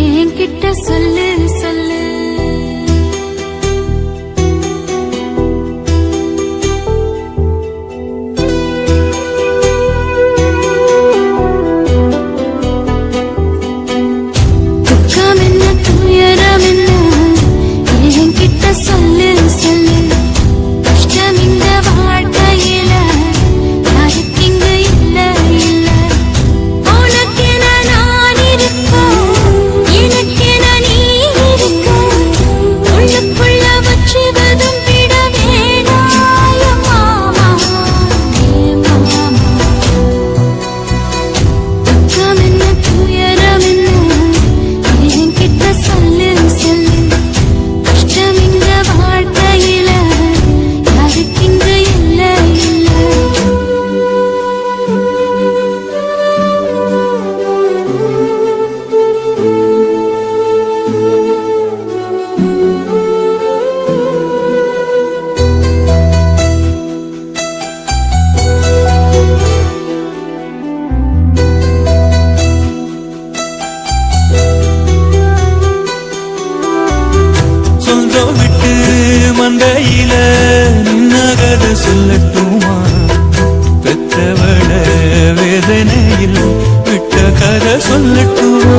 என்கிட்ட சொல்லு சொல்லு. துக்கம் என்ன துயரம் என்ன என்கிட்ட சொல்லு சொல்லு. கஷ்டம் இந்த வாழ்க்கையில யாருக்கு இங்கு இல்ல இல்ல. உனக்கென நான் இருக்க எனக்கென நீ இருக்க உள்ளுக்குள்ள வச்சுவதும் விட வேணாய மாமா மாமா. துக்கம் என்ன துயரம் என்ன என்கிட்ட சொல்லு சொல்லு. கஷ்டம் இந்த வாழ்க்கையில யாருக்கு இங்கு இல்ல இல்ல. சொந்தம் விட்டு மந்தையில நின்னகத சொல்லட்டுமா? பெற்றவள வேதனையில் விட்ட கதை சொல்லட்டுமா?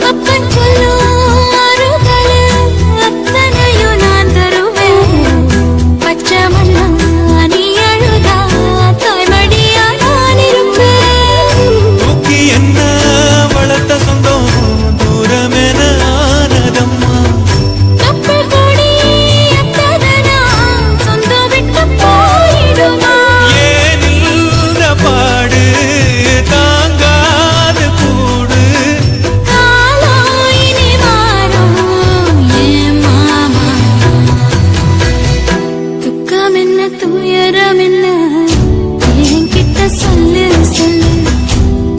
அப்பன் சொல்லும் ஆறுதலு அத்தனையும் நான் தருவேன். பச்சை மண்ணா நீ அழுதா தாய்மடியா நான் இருப்பேன். தூக்கி என்ன வளர்த்த சொந்தம் தூரமென ஆனதம்மா. கப்பல் கொடி எத்ததனா சொந்தம் விட்டு போயிடுமா? ஏன் இந்த பாடு தாங்காது கூடு. காலம் இனி மாறும் என் மாமா. துக்கம் என்ன துயரம் என்ன என்கிட்ட சொல்லு சொல்லு.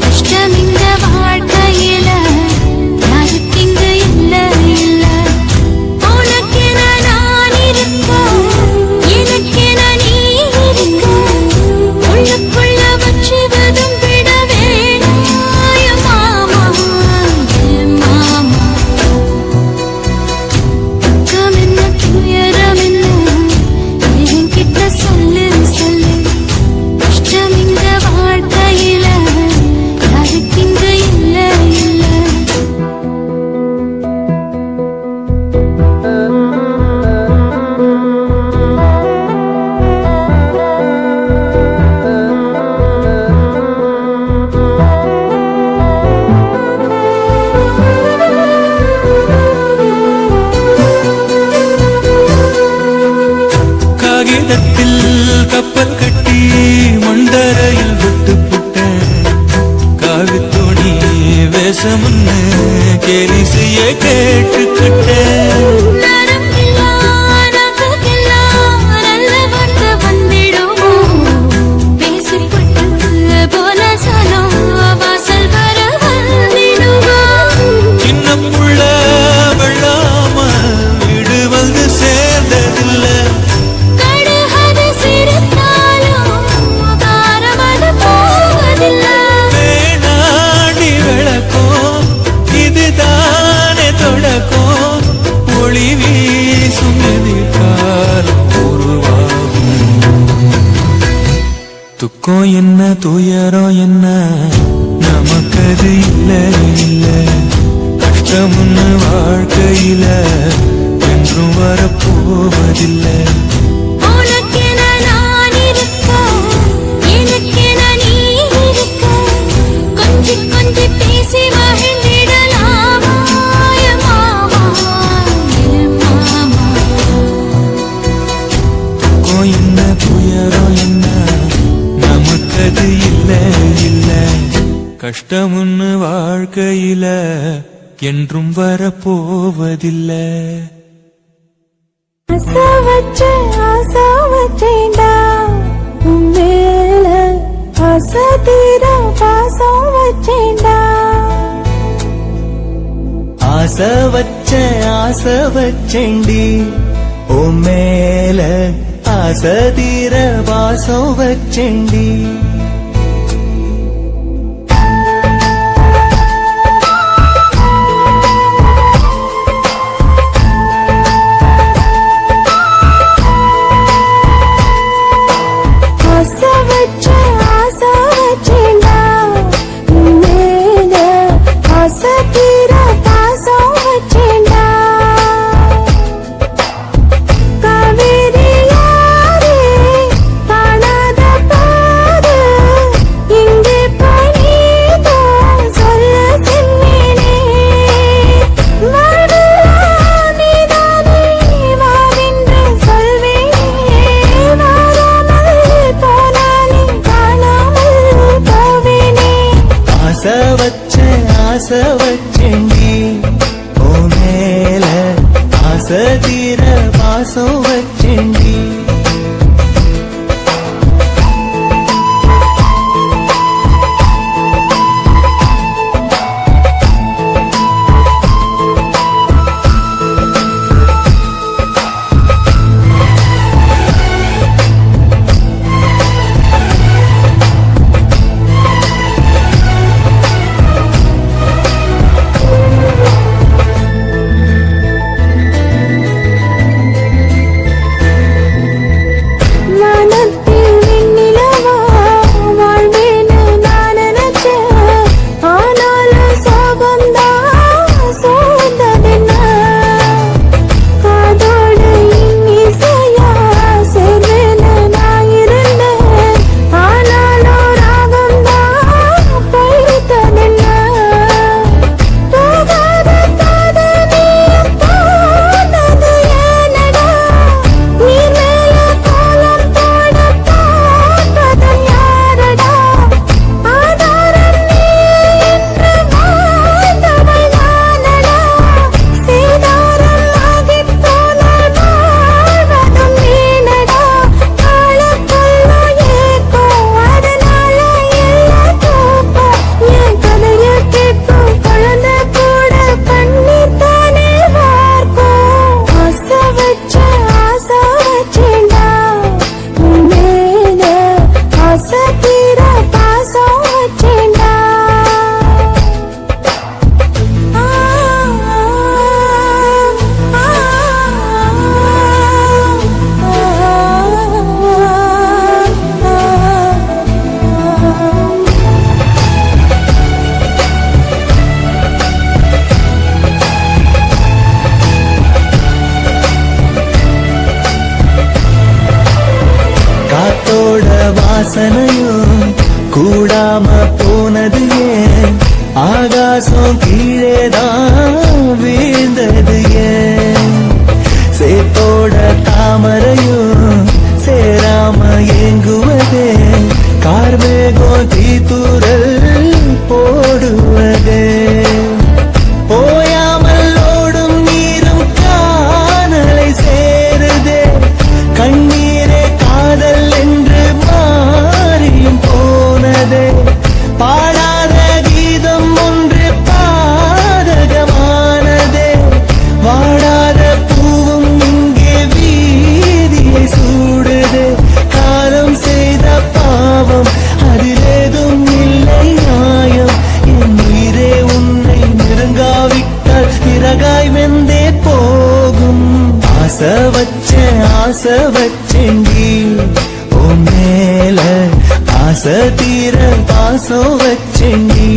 கஷ்டம் இந்த வாழ்க்கையில யாருக்கு இங்கு இல்ல இல்ல. உனக்கென நான் இருக்க எனக்கென நீ இருக்க உள்ளுக்குள்ள வச்சுவதும் விட வேணாய மாமா என் மாமா. துக்கம் என்ன துயரம் என்ன என்கிட்ட சொல்லு சொல்லு. கஷ்டம் இந்த வாழ்க்கையில யாருக்கு இங்கு இல்ல இல்ல. காகிதத்தில் கப்பல் கட்டி மண்டரையில் விட்டு புட்டேன். காவித்துணி வேஷம்னு கேலி செய்ய கேட்டுக்கிட்டேன். நரம்பில்லா நகக்கெல்லாம் நல்ல வார்த்தை வந்திடுமோ? பேசிப்பட்டு போல சனம் வாசல் வர வந்திடுமோ? சின்ன புள்ள வெள்ளாம வீடு வந்து சேர்ந்ததில்ல. கடுகது சிரித்தாலும் காரமது போவதில்லை. வேணாடி விளக்கும் இதுதானே தொடக்கும். ஒளி வீசும் எதிர்காலம் உருவாகும். துக்கம் என்ன துயரம் என்ன நமக்கது இல்ல இல்ல. கஷ்டம்னு வாழ்க்கையில என்றும் வரப்போவதில்லை. உனக்கென நான் இருக்க எனக்கென நீ இருக்க கொஞ்சி கொஞ்சி பேசி மகிழ்ந்திடலாமா என் மாமா என் மாமா. துக்கம் என்ன துயரம் என்ன நமக்கது இல்ல இல்ல. கஷ்டம்னு வாழ்க்கையில என்றும் வரப்போவதில்லை. ஆசை வச்சேன்டா உன் மேல ஆசை தீர பாசம் வச்சேன்டா. ஆசை வச்சேண்டி ஓ மேல ஆசை தீர வாசம் வச்சேண்டி. ஆசை வச்சேண்டி ஓ மேல ஆசை தீர பாசம் வச்சேண்டி வானத்தில் வெண்ணிலவா வாழ்வேன்னு நான் நினைச்சேன். ஆனாலும் சோகம்தான் சோர்ந்ததென்ன? காதோடு இன்னிசையா சேர்வேன்னு நான் இருந்தேன். ஆனாலும் ராகம்தான் பழித்ததென்ன? போகாத காதலி போனது ஏனடா? நீ மேல கோலம் போட பார்ப்பதும் யாரடா? ஆதாரம் நீ என்று வாழ்ந்தவள் நானடா. சேதாரம் ஆகிப் போனால் வாழ்வதும் வீணடா. ஆளுக்குள்ள ஏக்கம் அதனால எல்லா தூக்கம். என் கதையை கேட்கும் குழந்தை கூட கண்ணீர் தானே வார்க்கும். ஆசை வச்சேன்டா உன் மேல ஆசை தீர பாசம் வச்சேன்டா. ஆ, ஆ, ஆ. காத்தோட வாசனையும் கூடாம போனது ஏன் ஆகாசம் கீழேதான் வீழ்ந்தது ஏன் சேத்தோட தாமரையும் சேராம ஏங்குவதே கார்மேகம் தீத்துரல் போடுவதே ஓயாமல் ஓடும் நீரும் காணலை சேருதே கண்ணீரே காதல் என்று மாறியும் போனதே பாடாத கீதம் ஒன்று பாதகமானதே வாடாத பூவும் இங்கே வீதியை சூடுதே காலம் செய்த பாவம் அதிலேதும் இல்லை நியாயம் என் உயிரே உன்னை நெருங்காவிட்டால் பிறகாய் வெந்தே போகும் ஆசை வச்சேன்டி உன் மேல ஆசை தீர பாசம் வச்சேன்டி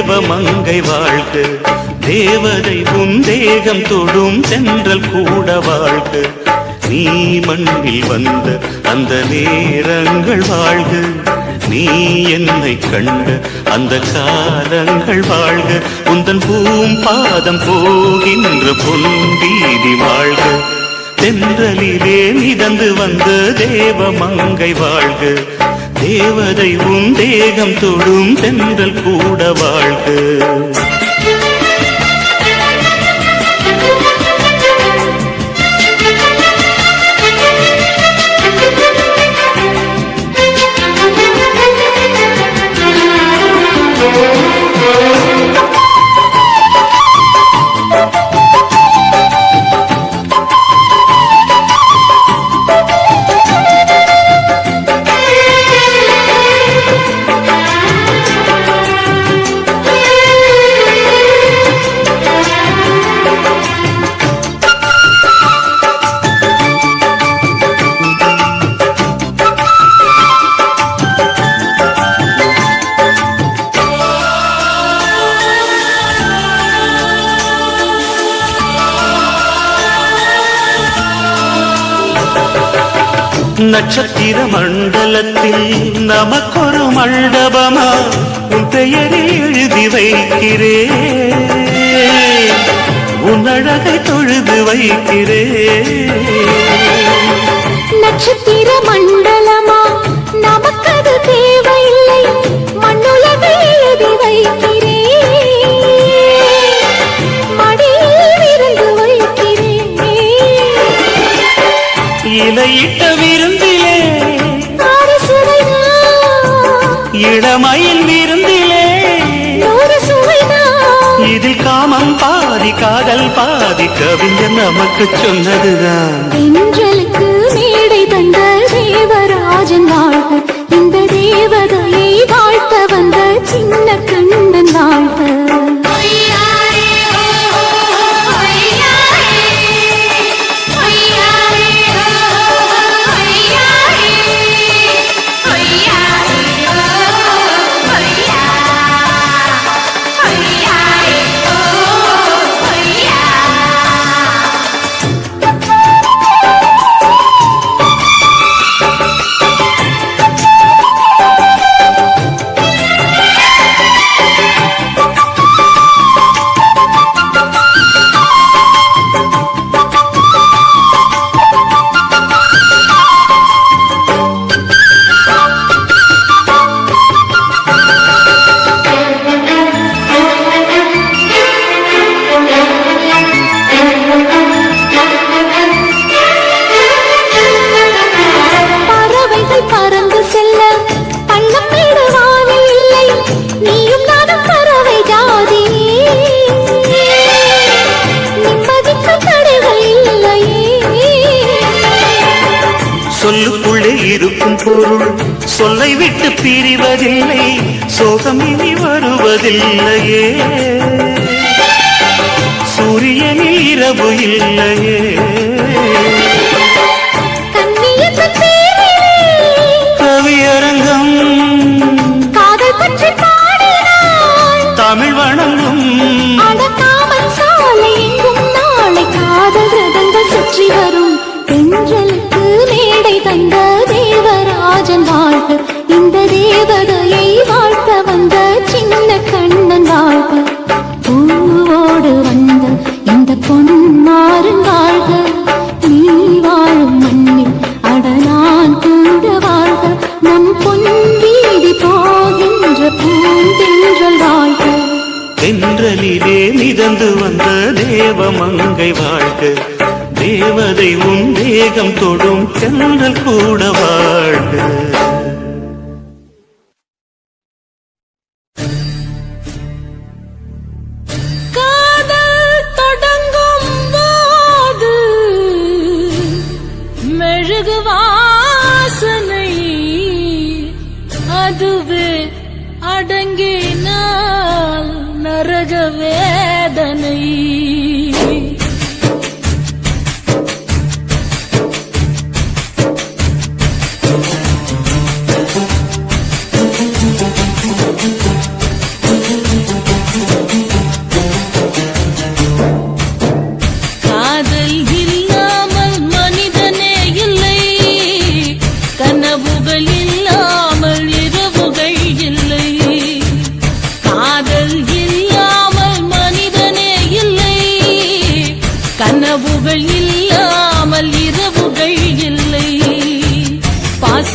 தேவ மங்கை வாழ்க, தேவதை உன் தேகம் தொடும் தென்றல் கூட வாழ்க, நீ மண்ணில் வந்த அந்த நேரங்கள் வாழ்க, நீ என்னை கண்ட அந்த காலங்கள் வாழ்க, உந்தன் பாதம் போகின்ற பொன்வீதி வாழ்க, தென்றலிலே மிதந்து வந்த தேவ மங்கை வாழ்க, தேவதை உன் தேகம் தொடும் தென்றல் கூட வாழ்க. நட்சத்திர மண்டலத்தில் நமக்கொரு மண்டபமா உன் பெயரில் எழுதி வைக்கிறேன், உன் அழகை தொழுது வைக்கிறேன். நட்சத்திர மண்டலமா நமக்கது தேவையில்லை, மண்ணுலகை எழுதி வைக்கிறேன், மடியில் இருந்து வைக்கிறேன். இலையிட்ட விருந்திலே இளமையில் விருந்திலே இதில் காமம் பாதி காதல் பாதி கவிஞர் நமக்கு சொன்னதுதான். தென்றலுக்கு மேடை தந்த தேவராஜன் வாழ்க, இந்த தேவதையை வாழ்த்த வந்த சின்ன கண்ணன் வாழ்க. சொல்லுக்குள்ளே இருக்கும் பொருள் சொல்லை விட்டு பிரிவதில்லை, சோகம் இனி வருவதில்லையே, சூரியனில் இரவு இல்லையே. கவியரங்கம் காதல் பற்றி பாடினாள், தமிழ் வணங்கும் அடக்காமல் சாலை எங்கும் நாளை காதல் ரதங்கள் சுற்றி வரும். தென்றலுக்கு மேடை தந்த தேவராஜன் வாழ்க, இந்த தேவதையை வாழ்த்த வந்த சின்ன கண்ணன் வாழ்க. பூவோடு வந்த இந்த பொன்மாறன் வாழ்க, நீ வாழும் மண்ணில் அடனான் கூட வாழ்க, நம் பொன் வீதி போகின்ற பூந்தென்றல் வாழ்க. தென்றலிலே மிதந்து வந்த தேவ மங்கை வாழ்க, தேவதை உன் தேகம் தொடும் தென்றல் கூட வாழ்க. காதல் தொடங்கும் போது மெழுகு வாசனை, அதுவே அடங்கினால் நரக வேதனை.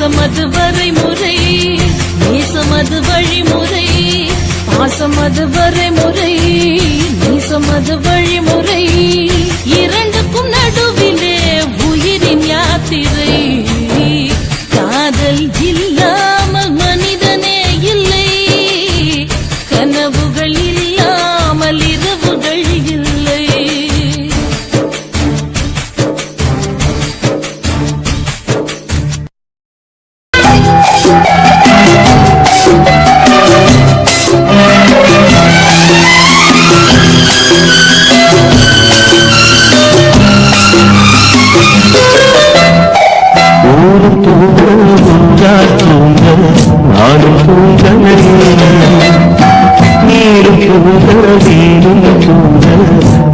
பாசமது வரைமுறை நேசமது வழிமுறை பாசமது வரைமுறை நேசமது வழிமுறை இரண்டுக்கும் நடுவிலே உயிரின் யாத்திரை காதல் இல்லாமல் மனிதனே இல்லை கனவுகள் இல்லாமல் இரவுகள் இல்லை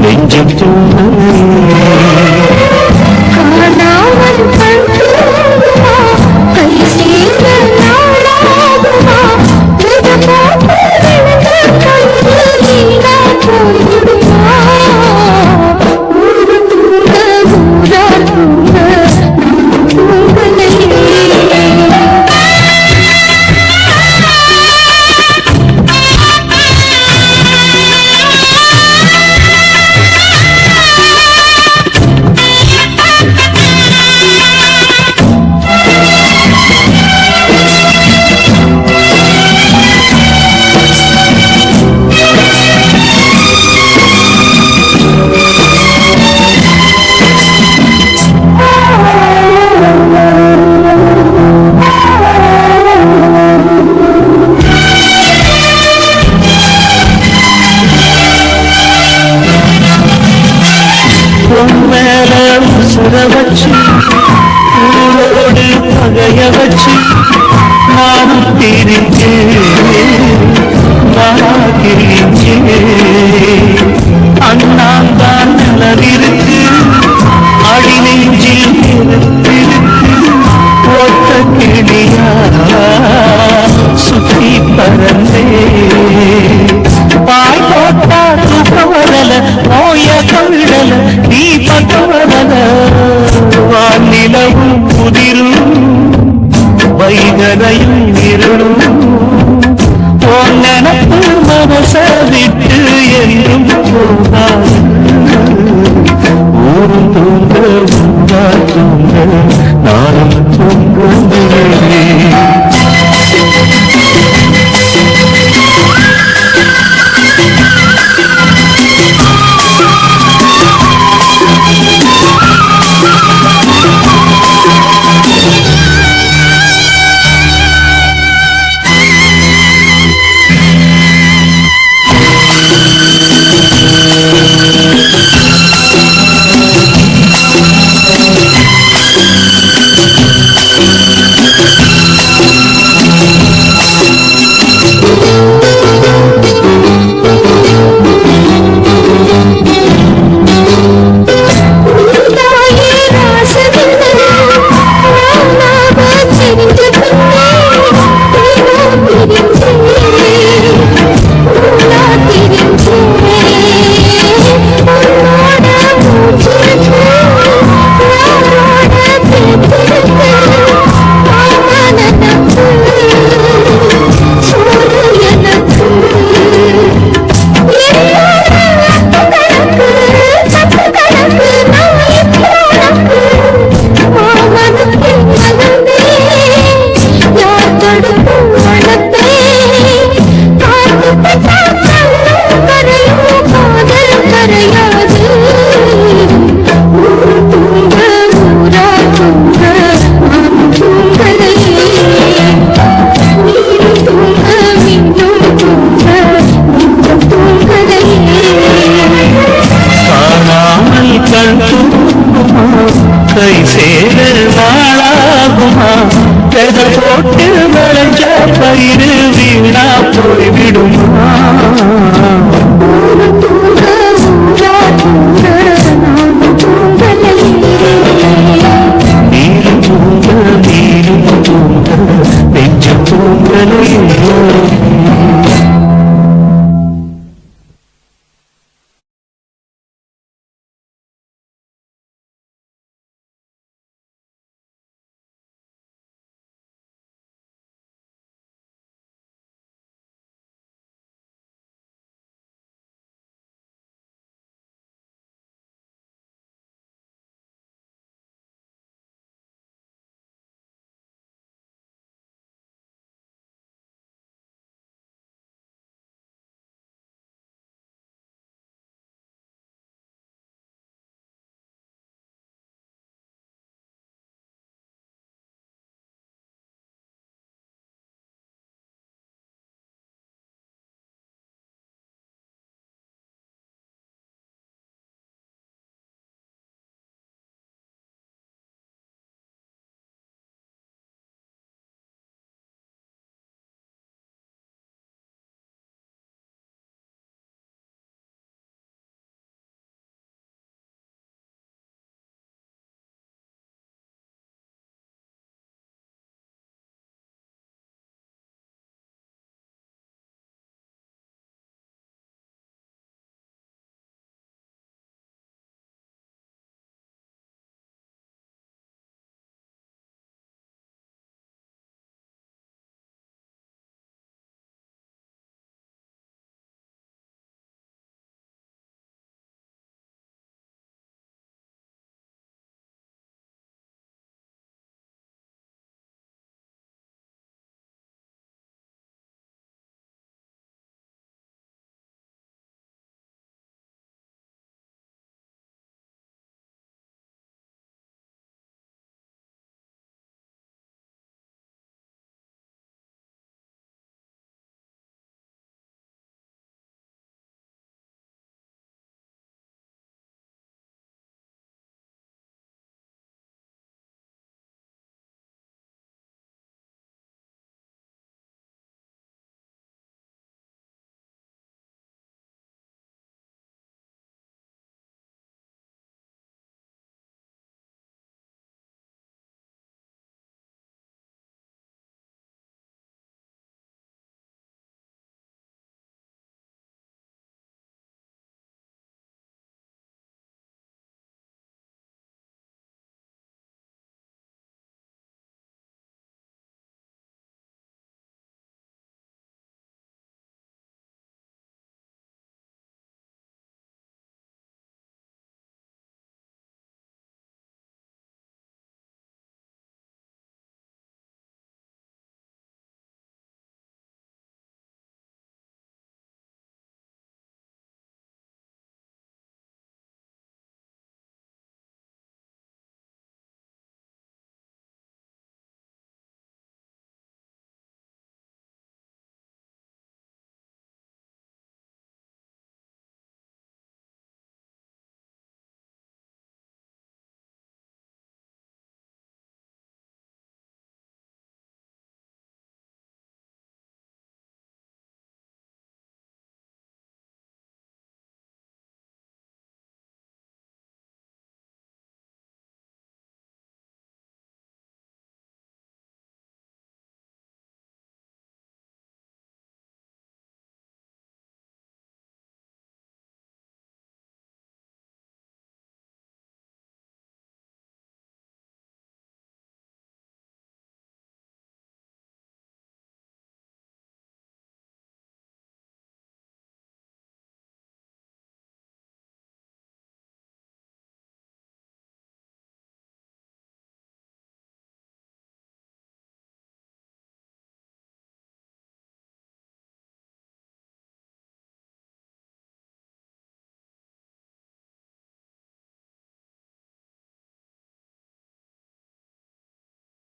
நெஞ்சம் வச்சு ஊரோடு பகைய வச்சு நானும் திரிஞ்சு அண்ணாந்தான் நிலவிருக்கு அடி நெஞ்சில் ஒத்த கிளியா சுத்தி பறந்தே பாய் போட்டா தூக்கவரல நோயக்கம் விடல நீ பக்கவரல வானிலவும் புதிரும் வைகரையும் இருளும் உன் நினப்பு மனச விட்டு என்றும் போகாது ஊரும் தூங்க ஊரா தூங்க நானும் தூங்குகிறேன் கை சேர நாளாகுமா கதை போட்டு விளைஞ்ச பயிறு வீணா போய்விடுமா